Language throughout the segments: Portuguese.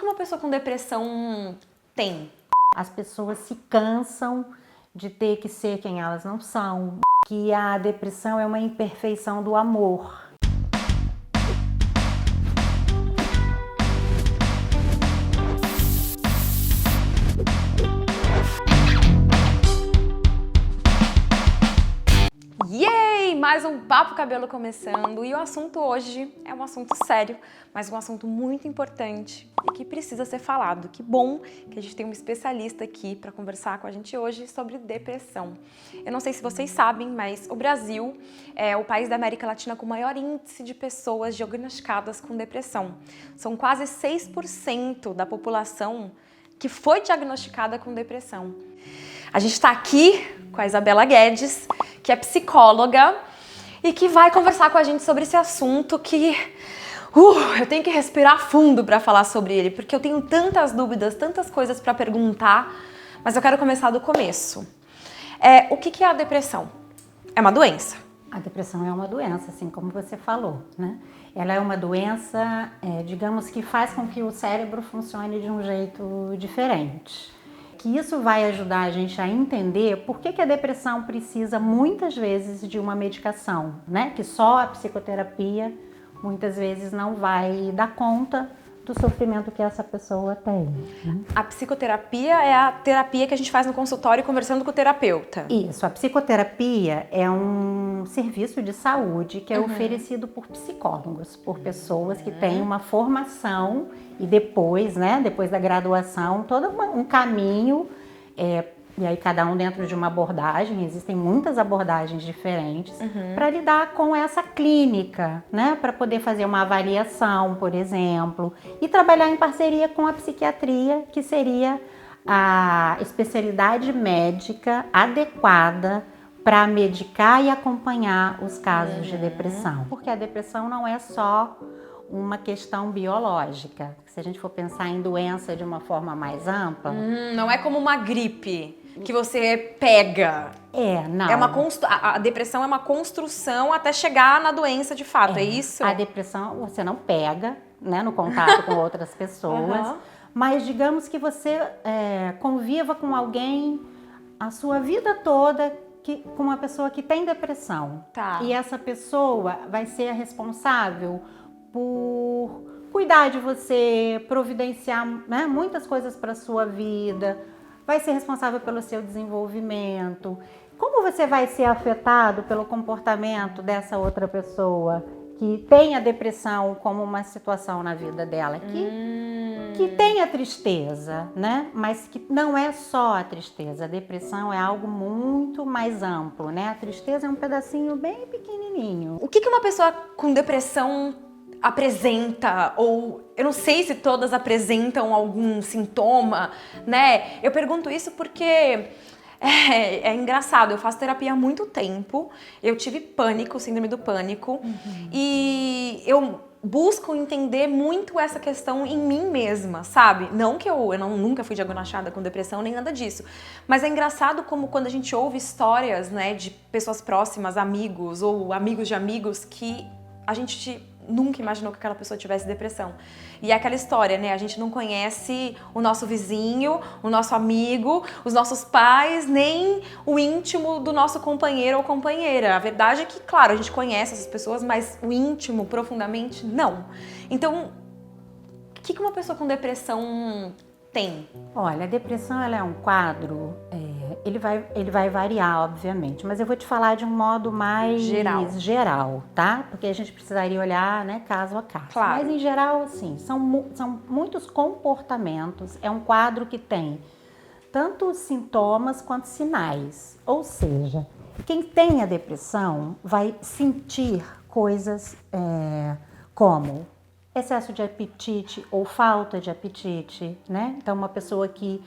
que uma pessoa com depressão tem? As pessoas se cansam de ter que ser quem elas não são, que a depressão é uma imperfeição do amor. Yay! Mais um Papo Cabelo começando e o assunto hoje é um assunto sério, mas um assunto muito importante e que precisa ser falado. Que bom que a gente tem um especialista aqui para conversar com a gente hoje sobre depressão. Eu não sei se vocês sabem, mas o Brasil é o país da América Latina com o maior índice de pessoas diagnosticadas com depressão. São quase 6% da população que foi diagnosticada com depressão. A gente está aqui com a Isabela Guedes, que é psicóloga e que vai conversar com a gente sobre esse assunto que eu tenho que respirar fundo para falar sobre ele, porque eu tenho tantas dúvidas, tantas coisas para perguntar, mas eu quero começar do começo. O que é a depressão? É uma doença? A depressão é uma doença, assim como você falou, né? Ela é uma doença, digamos, que faz com que o cérebro funcione de um jeito diferente. Que isso vai ajudar a gente a entender por que a depressão precisa muitas vezes de uma medicação, né? Que só a psicoterapia muitas vezes não vai dar conta do sofrimento que essa pessoa tem, né? A psicoterapia é a terapia que a gente faz no consultório conversando com o terapeuta. Isso, a psicoterapia é um serviço de saúde que é oferecido por psicólogos, por pessoas que têm uma formação e depois, né, depois da graduação, todo um caminho, e aí cada um dentro de uma abordagem, existem muitas abordagens diferentes para lidar com essa clínica, né, para poder fazer uma avaliação, por exemplo, e trabalhar em parceria com a psiquiatria, que seria a especialidade médica adequada para medicar e acompanhar os casos de depressão. Porque a depressão não é só uma questão biológica. Se a gente for pensar em doença de uma forma mais ampla... Não é como uma gripe que você pega. Não. A depressão é uma construção até chegar na doença de fato, é isso? A depressão você não pega, né, no contato com outras pessoas, mas digamos que você conviva com alguém a sua vida toda com uma pessoa que tem depressão. Tá. E essa pessoa vai ser a responsável por cuidar de você, providenciar, né, muitas coisas para a sua vida, vai ser responsável pelo seu desenvolvimento. Como você vai ser afetado pelo comportamento dessa outra pessoa que tem a depressão como uma situação na vida dela, que tem a tristeza, né? Mas que não é só a tristeza. A depressão é algo muito mais amplo, né? A tristeza é um pedacinho bem pequenininho. O que uma pessoa com depressão apresenta, ou eu não sei se todas apresentam algum sintoma, né? Eu pergunto isso porque é engraçado, eu faço terapia há muito tempo, eu tive pânico, síndrome do pânico, e eu busco entender muito essa questão em mim mesma, sabe? Não que eu nunca fui diagnosticada com depressão, nem nada disso, mas é engraçado como quando a gente ouve histórias, né, de pessoas próximas, amigos ou amigos de amigos, que a gente nunca imaginou que aquela pessoa tivesse depressão. E é aquela história, né? A gente não conhece o nosso vizinho, o nosso amigo, os nossos pais, nem o íntimo do nosso companheiro ou companheira. A verdade é que, claro, a gente conhece essas pessoas, mas o íntimo, profundamente, não. Então, o que uma pessoa com depressão tem? Olha, a depressão ela é um quadro, ele vai variar, obviamente, mas eu vou te falar de um modo mais geral, tá? Porque a gente precisaria olhar, né, caso a caso. Claro. Mas em geral, assim, são muitos comportamentos, é um quadro que tem tanto sintomas quanto sinais. Ou seja, quem tem a depressão vai sentir coisas como excesso de apetite ou falta de apetite, né? Então, uma pessoa que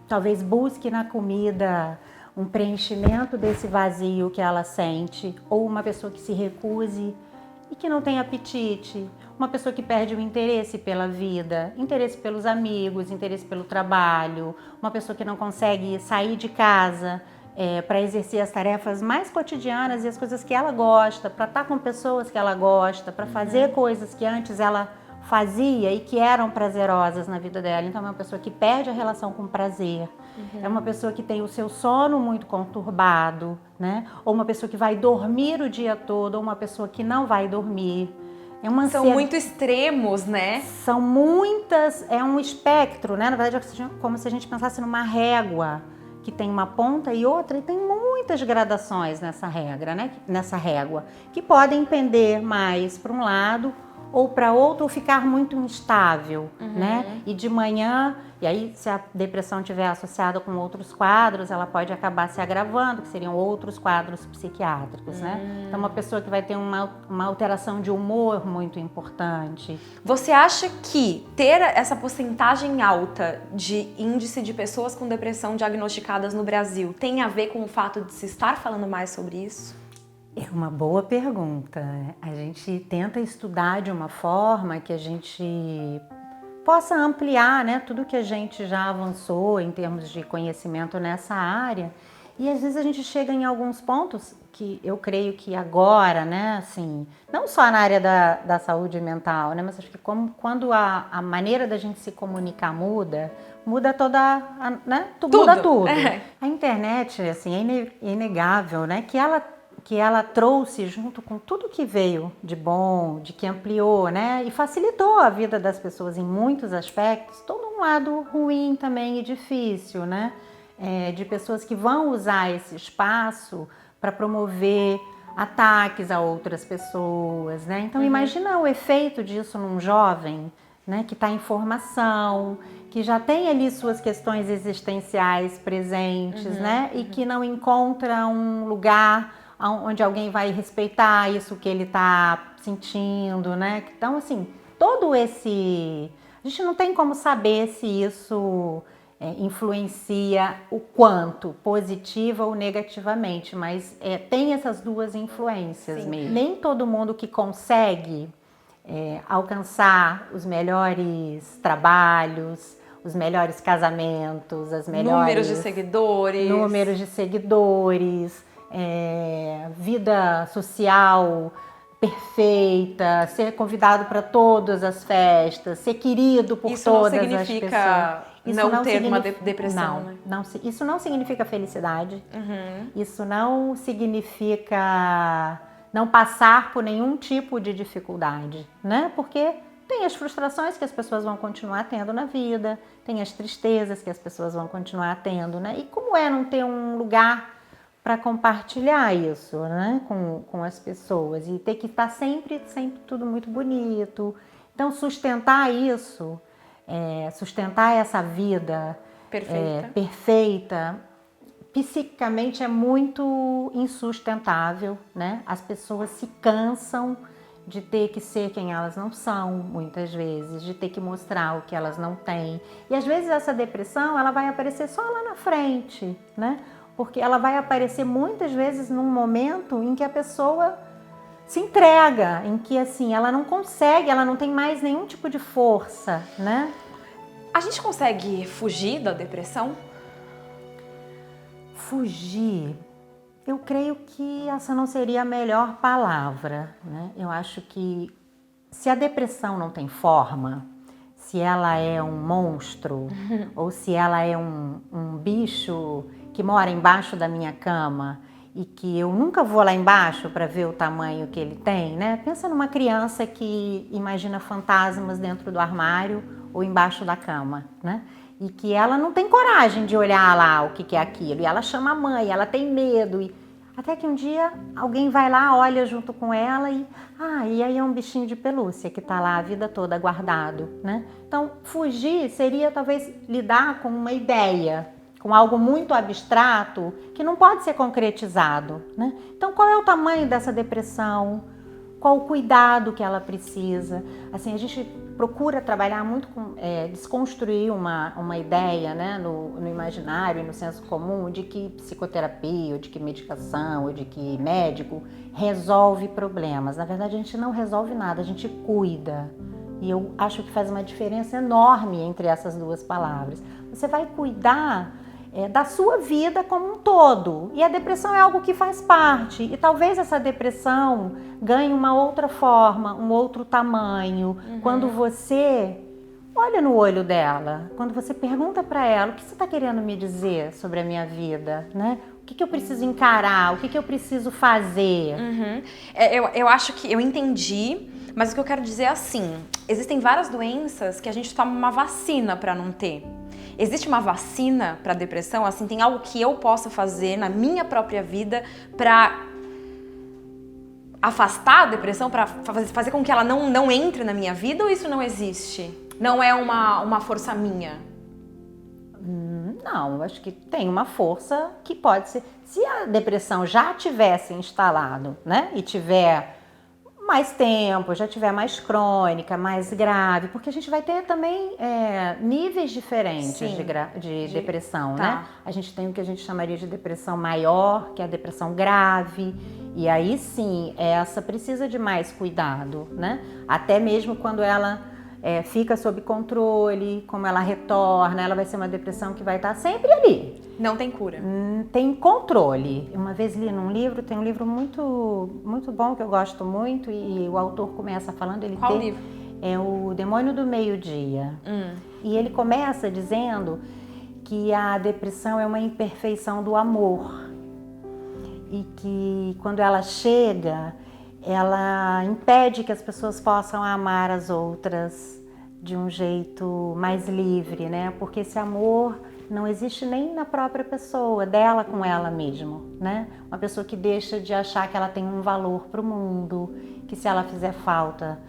talvez busque na comida um preenchimento desse vazio que ela sente, ou uma pessoa que se recuse e que não tem apetite, uma pessoa que perde o interesse pela vida, interesse pelos amigos, interesse pelo trabalho, uma pessoa que não consegue sair de casa para exercer as tarefas mais cotidianas e as coisas que ela gosta, para estar com pessoas que ela gosta, para fazer coisas que antes ela fazia e que eram prazerosas na vida dela. Então é uma pessoa que perde a relação com o prazer, é uma pessoa que tem o seu sono muito conturbado, né? Ou uma pessoa que vai dormir o dia todo, ou uma pessoa que não vai dormir. São muito extremos, né? São muitas, é um espectro, né? Na verdade é como se a gente pensasse numa régua, que tem uma ponta e outra, e tem muitas gradações nessa regra, né? Nessa régua, que podem pender mais para um lado ou para outro, ou ficar muito instável, né? E de manhã, e aí se a depressão estiver associada com outros quadros, ela pode acabar se agravando, que seriam outros quadros psiquiátricos, né? Então uma pessoa que vai ter uma alteração de humor muito importante. Você acha que ter essa porcentagem alta de índice de pessoas com depressão diagnosticadas no Brasil tem a ver com o fato de se estar falando mais sobre isso? É uma boa pergunta. A gente tenta estudar de uma forma que a gente possa ampliar, né, tudo que a gente já avançou em termos de conhecimento nessa área. E às vezes a gente chega em alguns pontos que eu creio que agora, né, assim, não só na área da saúde mental, né, mas acho que quando a maneira da gente se comunicar muda toda, né, muda tudo. A internet, assim, é inegável, né, que ela trouxe junto com tudo que veio de bom, de que ampliou, né? E facilitou a vida das pessoas em muitos aspectos, todo um lado ruim também e difícil, né? De pessoas que vão usar esse espaço para promover ataques a outras pessoas, né? Então imagina o efeito disso num jovem, né? Que está em formação, que já tem ali suas questões existenciais presentes, né? E que não encontra um lugar onde alguém vai respeitar isso que ele está sentindo, né? Então, assim, todo esse... A gente não tem como saber se isso influencia o quanto, positiva ou negativamente, mas tem essas duas influências mesmo. Nem todo mundo que consegue alcançar os melhores trabalhos, os melhores casamentos, as melhores... Números de seguidores... vida social perfeita, ser convidado para todas as festas, ser querido por todas as pessoas. Isso não significa não ter uma depressão, né? Isso não significa felicidade. Isso não significa não passar por nenhum tipo de dificuldade, né? Porque tem as frustrações que as pessoas vão continuar tendo na vida, tem as tristezas que as pessoas vão continuar tendo, né? E como é não ter um lugar para compartilhar isso, né, com as pessoas e ter que estar sempre tudo muito bonito. Então sustentar isso, sustentar essa vida perfeita, psiquicamente é muito insustentável, né? As pessoas se cansam de ter que ser quem elas não são, muitas vezes, de ter que mostrar o que elas não têm. E às vezes essa depressão ela vai aparecer só lá na frente, né? Porque ela vai aparecer muitas vezes num momento em que a pessoa se entrega, em que assim, ela não consegue, ela não tem mais nenhum tipo de força, né? A gente consegue fugir da depressão? Fugir, eu creio que essa não seria a melhor palavra, né? Eu acho que se a depressão não tem forma, se ela é um monstro ou se ela é um bicho que mora embaixo da minha cama e que eu nunca vou lá embaixo para ver o tamanho que ele tem, né? Pensa numa criança que imagina fantasmas dentro do armário ou embaixo da cama, né? E que ela não tem coragem de olhar lá o que é aquilo. E ela chama a mãe, ela tem medo. Até que um dia alguém vai lá, olha junto com ela e aí é um bichinho de pelúcia que está lá a vida toda guardado, né? Então, fugir seria talvez lidar com uma ideia, com algo muito abstrato que não pode ser concretizado, né? Então, qual é o tamanho dessa depressão? Qual o cuidado que ela precisa? Assim, a gente procura trabalhar muito com desconstruir uma ideia, né, no imaginário e no senso comum de que psicoterapia, ou de que medicação, ou de que médico resolve problemas. Na verdade, a gente não resolve nada, a gente cuida. E eu acho que faz uma diferença enorme entre essas duas palavras. Você vai cuidar da sua vida como um todo. E a depressão é algo que faz parte. E talvez essa depressão ganhe uma outra forma, um outro tamanho. Quando você olha no olho dela, quando você pergunta para ela, o que você está querendo me dizer sobre a minha vida, né? O que eu preciso encarar? O que eu preciso fazer? Eu acho que eu entendi, mas o que eu quero dizer é assim, existem várias doenças que a gente toma uma vacina para não ter. Existe uma vacina para depressão? Assim, tem algo que eu possa fazer na minha própria vida para afastar a depressão, para fazer com que ela não entre na minha vida, ou isso não existe? Não é uma força minha? Não, acho que tem uma força que pode ser. Se a depressão já tivesse instalado, né, e tiver mais tempo, já tiver mais crônica, mais grave, porque a gente vai ter também níveis diferentes de depressão, né? A gente tem o que a gente chamaria de depressão maior, que é a depressão grave, e aí sim, essa precisa de mais cuidado, né? Até mesmo quando ela fica sob controle, como ela retorna, ela vai ser uma depressão que vai estar sempre ali. Não tem cura. Tem controle. Uma vez li num livro, tem um livro muito, muito bom que eu gosto muito e o autor começa falando... Qual livro? É o Demônio do Meio-Dia. E ele começa dizendo que a depressão é uma imperfeição do amor. E que quando ela chega, ela impede que as pessoas possam amar as outras de um jeito mais livre, né? Porque esse amor não existe nem na própria pessoa, dela com ela mesmo, né? Uma pessoa que deixa de achar que ela tem um valor para o mundo, que se ela fizer falta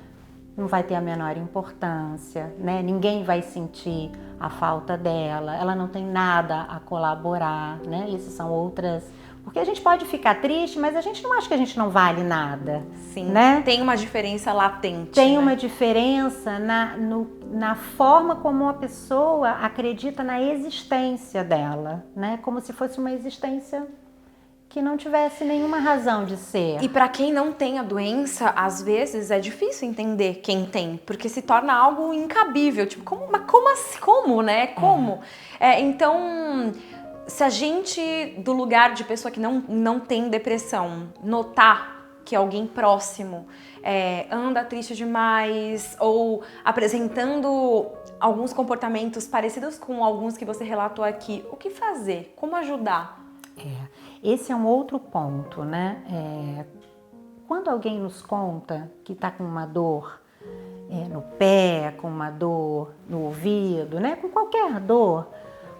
não vai ter a menor importância, né? Ninguém vai sentir a falta dela, ela não tem nada a colaborar, né? Isso são outras... Porque a gente pode ficar triste, mas a gente não acha que a gente não vale nada. Sim, né? Tem uma diferença latente. Tem uma diferença na forma como a pessoa acredita na existência dela, né? Como se fosse uma existência que não tivesse nenhuma razão de ser. E para quem não tem a doença, às vezes é difícil entender quem tem, porque se torna algo incabível. Tipo, mas como assim? Como, né? Como? Então... Se a gente, do lugar de pessoa que não tem depressão, notar que alguém próximo anda triste demais ou apresentando alguns comportamentos parecidos com alguns que você relatou aqui, o que fazer? Como ajudar? Esse é um outro ponto, né? Quando alguém nos conta que está com uma dor no pé, com uma dor no ouvido, né? Com qualquer dor,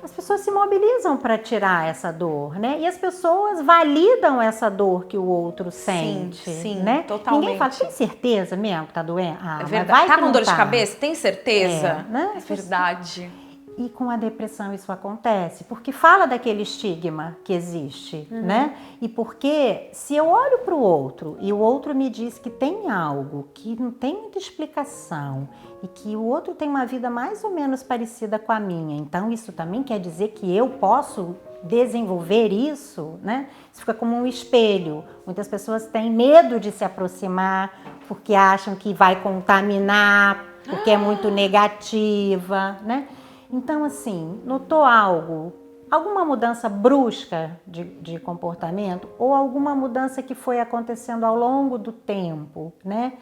as pessoas se mobilizam para tirar essa dor, né? E as pessoas validam essa dor que o outro sente, sim, né? Totalmente. Ninguém fala, tem certeza mesmo que tá doendo? É verdade. Tá com dor de cabeça? Tem certeza? Né? É verdade. E com a depressão isso acontece, porque fala daquele estigma que existe, né? E porque se eu olho para o outro e o outro me diz que tem algo que não tem muita explicação e que o outro tem uma vida mais ou menos parecida com a minha, então isso também quer dizer que eu posso desenvolver isso, né? Isso fica como um espelho. Muitas pessoas têm medo de se aproximar porque acham que vai contaminar, porque é muito negativa, né? Então, assim, notou algo, alguma mudança brusca de comportamento ou alguma mudança que foi acontecendo ao longo do tempo, né?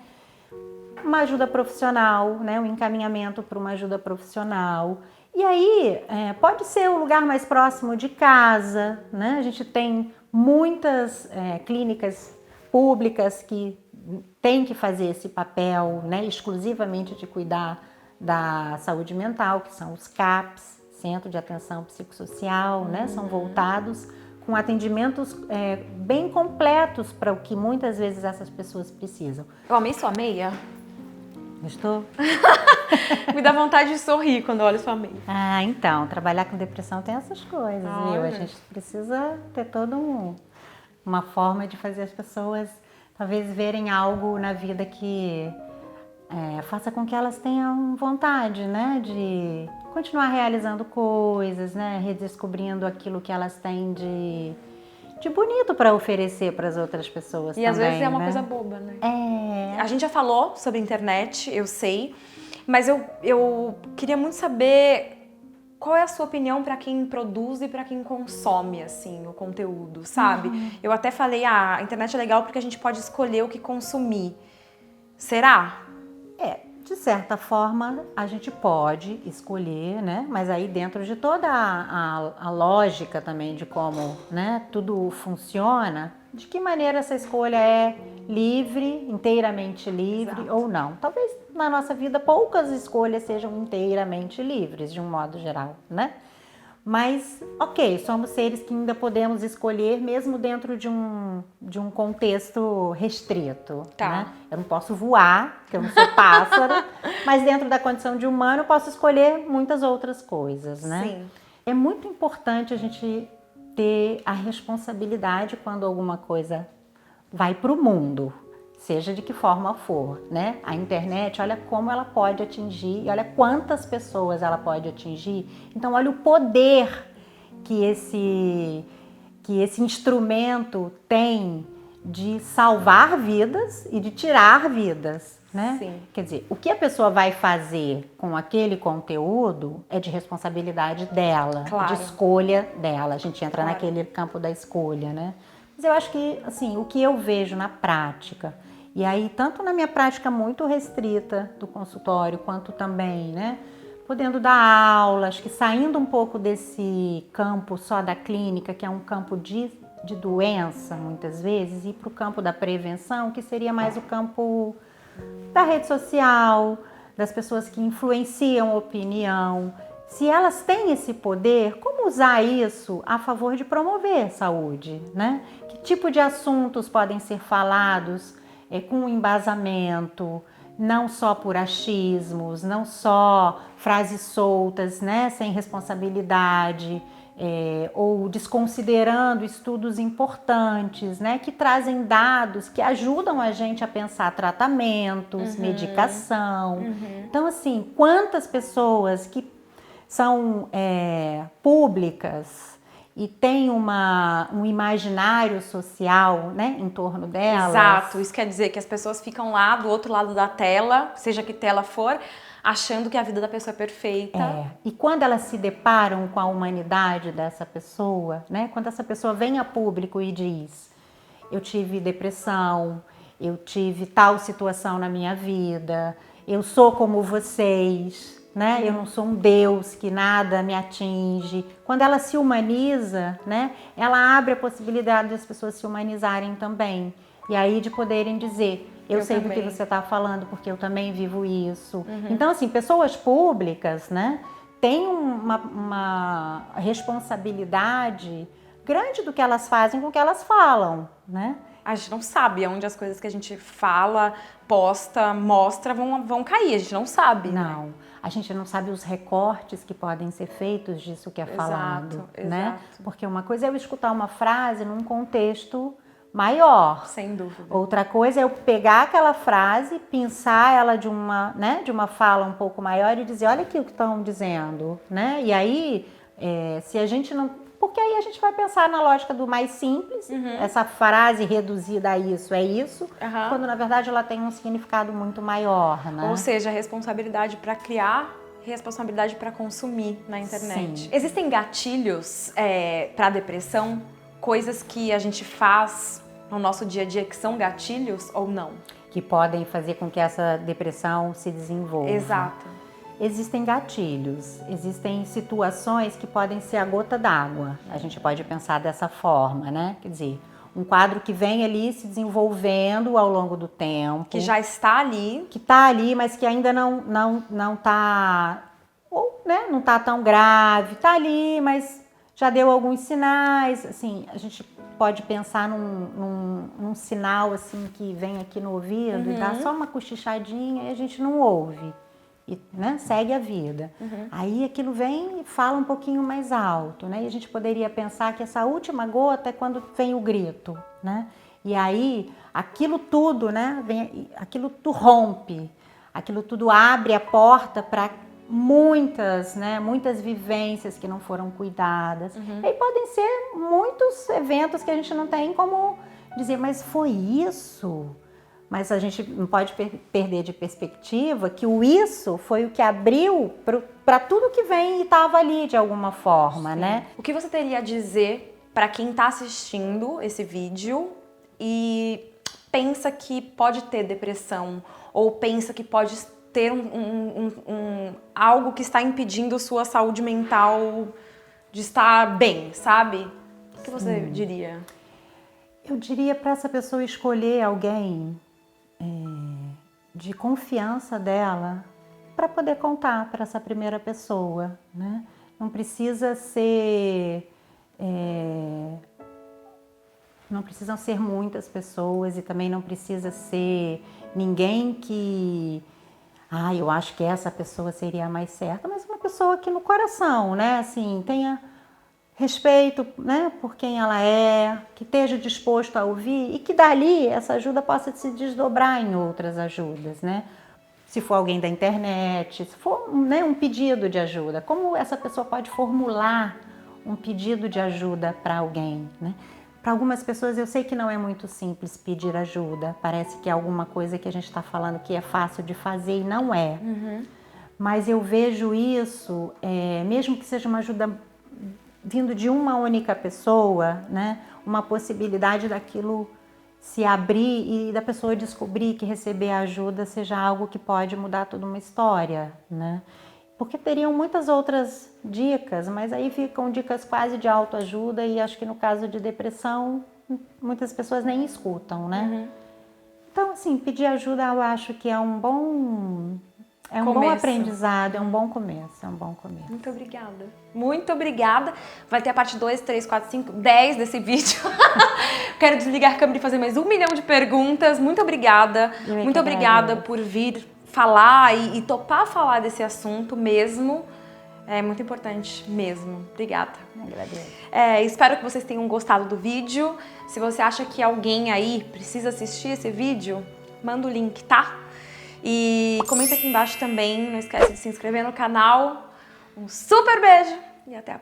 Uma ajuda profissional, né? Um encaminhamento para uma ajuda profissional. E aí, pode ser o lugar mais próximo de casa, né? A gente tem muitas clínicas públicas que têm que fazer esse papel, né? Exclusivamente de cuidar da saúde mental, que são os CAPs, Centro de Atenção Psicossocial, né? São voltados com atendimentos bem completos para o que muitas vezes essas pessoas precisam. Eu amei sua meia. Gostou? Me dá vontade de sorrir quando eu olho sua meia. Então, trabalhar com depressão tem essas coisas, viu? A gente precisa ter toda uma forma de fazer as pessoas talvez verem algo na vida que faça com que elas tenham vontade, né, de continuar realizando coisas, né, redescobrindo aquilo que elas têm de bonito para oferecer para as outras pessoas também. E às vezes é uma coisa boba, né? A gente já falou sobre internet, eu sei, mas eu queria muito saber qual é a sua opinião para quem produz e para quem consome, assim, o conteúdo, sabe? Eu até falei, a internet é legal porque a gente pode escolher o que consumir. Será? De certa forma, a gente pode escolher, né? Mas aí dentro de toda a lógica também de como, né, tudo funciona, de que maneira essa escolha é livre, inteiramente livre ou não. Talvez na nossa vida poucas escolhas sejam inteiramente livres, de um modo geral, né? Mas, ok, somos seres que ainda podemos escolher mesmo dentro de um contexto restrito, né? Eu não posso voar, porque eu não sou pássaro, mas dentro da condição de humano eu posso escolher muitas outras coisas, né? Sim. É muito importante a gente ter a responsabilidade quando alguma coisa vai para o mundo, seja de que forma for, né? A internet, olha como ela pode atingir, e olha quantas pessoas ela pode atingir. Então, olha o poder que esse instrumento tem de salvar vidas e de tirar vidas, né? Sim. Quer dizer, o que a pessoa vai fazer com aquele conteúdo é de responsabilidade dela, Claro. de escolha dela. A gente entra Claro. naquele campo da escolha, né? Mas eu acho que, assim, o que eu vejo na prática, e aí tanto na minha prática muito restrita do consultório, quanto também, né, podendo dar aulas, que saindo um pouco desse campo só da clínica, que é um campo de doença, muitas vezes, e para o campo da prevenção, que seria mais o campo da rede social, das pessoas que influenciam a opinião. Se elas têm esse poder, como usar isso a favor de promover saúde, né? Que tipo de assuntos podem ser falados com embasamento, não só por achismos, não só frases soltas, né? Sem responsabilidade, ou desconsiderando estudos importantes, né? Que trazem dados que ajudam a gente a pensar tratamentos, medicação. Então, assim, quantas pessoas que são públicas e tem um imaginário social, né, em torno delas. Exato, isso quer dizer que as pessoas ficam lá do outro lado da tela, seja que tela for, achando que a vida da pessoa é perfeita. E quando elas se deparam com a humanidade dessa pessoa, né, quando essa pessoa vem a público e diz: eu tive depressão, eu tive tal situação na minha vida, eu sou como vocês, né? Eu não sou um Deus que nada me atinge. Quando ela se humaniza, né? Ela abre a possibilidade das pessoas se humanizarem também. E aí de poderem dizer: eu sei também. do que você está falando, porque eu também vivo isso. Então, assim, pessoas públicas, né? Têm uma responsabilidade grande do que elas fazem com o que elas falam, né? A gente não sabe onde as coisas que a gente fala, posta, mostra vão cair, a gente não sabe. Não, né? A gente não sabe os recortes que podem ser feitos disso que é falado, né? Exato. Porque uma coisa é eu escutar uma frase num contexto maior. Sem dúvida. Outra coisa é eu pegar aquela frase, pensar ela de uma fala um pouco maior e dizer, olha aqui o que estão dizendo, né? E aí, se a gente não... Porque aí a gente vai pensar na lógica do mais simples, essa frase reduzida a isso é isso, quando na verdade ela tem um significado muito maior, né? Ou seja, responsabilidade para criar, responsabilidade para consumir na internet. Sim. Existem gatilhos para depressão? Coisas que a gente faz no nosso dia a dia que são gatilhos ou não? Que podem fazer com que essa depressão se desenvolva. Exato. Existem gatilhos, existem situações que podem ser a gota d'água. A gente pode pensar dessa forma, né? Quer dizer, um quadro que vem ali se desenvolvendo ao longo do tempo. Que já está ali. Que está ali, mas que ainda não está, ou, né, não está tão grave. Está ali, mas já deu alguns sinais. Assim, a gente pode pensar num sinal assim que vem aqui no ouvido e dá só uma cochichadinha e a gente não ouve. E, né, segue a vida. Aí aquilo vem e fala um pouquinho mais alto, né? E a gente poderia pensar que essa última gota é quando vem o grito, né? E aí aquilo tudo, né, aquilo tudo rompe, aquilo tudo abre a porta para muitas vivências que não foram cuidadas. E aí podem ser muitos eventos que a gente não tem como dizer, mas foi isso? Mas a gente não pode perder de perspectiva que o isso foi o que abriu para tudo que vem e estava ali de alguma forma, né? O que você teria a dizer para quem está assistindo esse vídeo e pensa que pode ter depressão ou pensa que pode ter algo que está impedindo sua saúde mental de estar bem, sabe? O que você diria? Eu diria para essa pessoa escolher alguém de confiança dela para poder contar para essa primeira pessoa, né? Não precisa ser... não precisam ser muitas pessoas e também não precisa ser ninguém que... eu acho que essa pessoa seria a mais certa, mas uma pessoa que no coração, né? Assim, tenha respeito, né, por quem ela é, que esteja disposto a ouvir e que dali essa ajuda possa se desdobrar em outras ajudas, né? Se for alguém da internet, se for, né, um pedido de ajuda, como essa pessoa pode formular um pedido de ajuda para alguém, né? Para algumas pessoas eu sei que não é muito simples pedir ajuda, parece que é alguma coisa que a gente está falando que é fácil de fazer e não é. Mas eu vejo isso, mesmo que seja uma ajuda vindo de uma única pessoa, né? Uma possibilidade daquilo se abrir e da pessoa descobrir que receber ajuda seja algo que pode mudar toda uma história, né? Porque teriam muitas outras dicas, mas aí ficam dicas quase de autoajuda e acho que no caso de depressão muitas pessoas nem escutam, né? Então, assim, pedir ajuda eu acho que é um bom... É um bom aprendizado, é um bom começo, Muito obrigada. Muito obrigada. Vai ter a parte 2, 3, 4, 5, 10 desse vídeo. Quero desligar a câmera e fazer mais 1 milhão de perguntas. Muito obrigada. Muito obrigada por vir falar e topar falar desse assunto mesmo. É muito importante mesmo. Obrigada. Agradeço. Espero que vocês tenham gostado do vídeo. Se você acha que alguém aí precisa assistir esse vídeo, manda o link, tá? E comenta aqui embaixo também, não esquece de se inscrever no canal. Um super beijo e até a próxima!